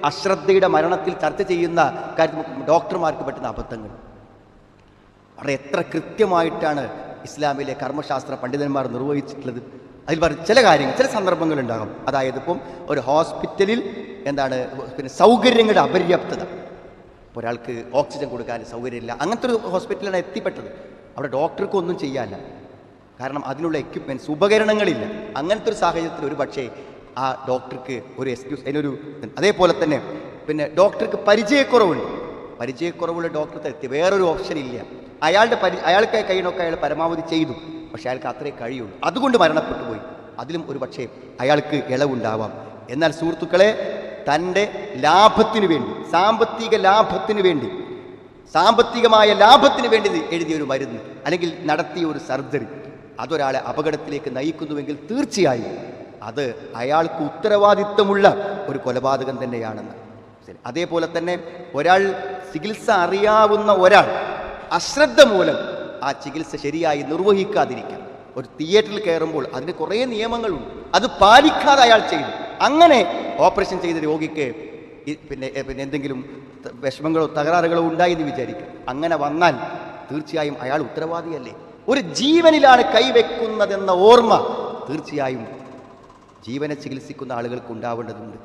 അശ്രദ്ധയുടെ മരണത്തിൽ ചർച്ച ചെയ്യുന്ന കാര്യത്തിൽ ഡോക്ടർമാർക്ക് പറ്റുന്ന അബദ്ധങ്ങൾ വളരെ എത്ര കൃത്യമായിട്ടാണ് ഇസ്ലാമിലെ കർമ്മശാസ്ത്ര പണ്ഡിതന്മാർ നിർവഹിച്ചിട്ടുള്ളത്. അതിൽ പറഞ്ഞ ചില കാര്യങ്ങൾ, ചില സന്ദർഭങ്ങളുണ്ടാകും. അതായത് ഇപ്പം ഒരു ഹോസ്പിറ്റലിൽ പിന്നെ സൗകര്യങ്ങളുടെ അപര്യാപ്തത, ഒരാൾക്ക് ഓക്സിജൻ കൊടുക്കാൻ സൗകര്യമില്ല, അങ്ങനത്തെ ഒരു ഹോസ്പിറ്റലാണ് എത്തിപ്പെട്ടത്. അവിടെ ഡോക്ടർക്ക് ഒന്നും ചെയ്യാനില്ല, കാരണം അതിനുള്ള എക്യുപ്മെൻറ്റ്സ്, ഉപകരണങ്ങളില്ല. അങ്ങനത്തെ ഒരു സാഹചര്യത്തിൽ ഒരു പക്ഷേ ആ ഡോക്ടർക്ക് ഒരു എക്സ്ക്യൂസ്, അതിനൊരു അതേപോലെ തന്നെ പിന്നെ ഡോക്ടർക്ക് പരിചയക്കുറവുള്ള ഡോക്ടർക്ക് എത്തി വേറൊരു ഓപ്ഷൻ ഇല്ല. അയാൾക്ക് കഴിയണമൊക്കെ അയാൾ പരമാവധി ചെയ്തു, പക്ഷെ അയാൾക്ക് അത്രേ കഴിയുള്ളൂ, അതുകൊണ്ട് മരണപ്പെട്ടു പോയി. അതിലും ഒരു പക്ഷേ അയാൾക്ക് ഇളവുണ്ടാവാം. എന്നാൽ സുഹൃത്തുക്കളെ, തൻ്റെ ലാഭത്തിനു വേണ്ടി, സാമ്പത്തികമായ ലാഭത്തിന് വേണ്ടി എഴുതിയൊരു മരുന്ന് അല്ലെങ്കിൽ നടത്തിയ ഒരു സർജറി അതൊരാളെ അപകടത്തിലേക്ക് നയിക്കുന്നുവെങ്കിൽ തീർച്ചയായും അത് അയാൾക്ക് ഉത്തരവാദിത്വമുള്ള ഒരു കൊലപാതകം തന്നെയാണെന്ന്. ശരി, അതേപോലെ തന്നെ ഒരാൾ ചികിത്സ അറിയാവുന്ന ഒരാൾ അശ്രദ്ധ മൂലം ആ ചികിത്സ ശരിയായി നിർവഹിക്കാതിരിക്കാം. ഒരു തിയേറ്ററിൽ കയറുമ്പോൾ അതിന് കുറേ നിയമങ്ങളുണ്ട്, അത് പാലിക്കാതെ അയാൾ ചെയ്തു. അങ്ങനെ ഓപ്പറേഷൻ ചെയ്ത രോഗിക്ക് പിന്നെ എന്തെങ്കിലും വിഷമങ്ങളോ തകരാറുകളോ ഉണ്ടായി എന്ന് വിചാരിക്കുക. അങ്ങനെ വന്നാൽ തീർച്ചയായും അയാൾ ഉത്തരവാദിയല്ലേ? ഒരു ജീവനിലാണ് കൈവെക്കുന്നതെന്ന ഓർമ്മ തീർച്ചയായും ജീവനെ ചികിത്സിക്കുന്ന ആളുകൾക്ക് ഉണ്ടാവേണ്ടതുണ്ട്.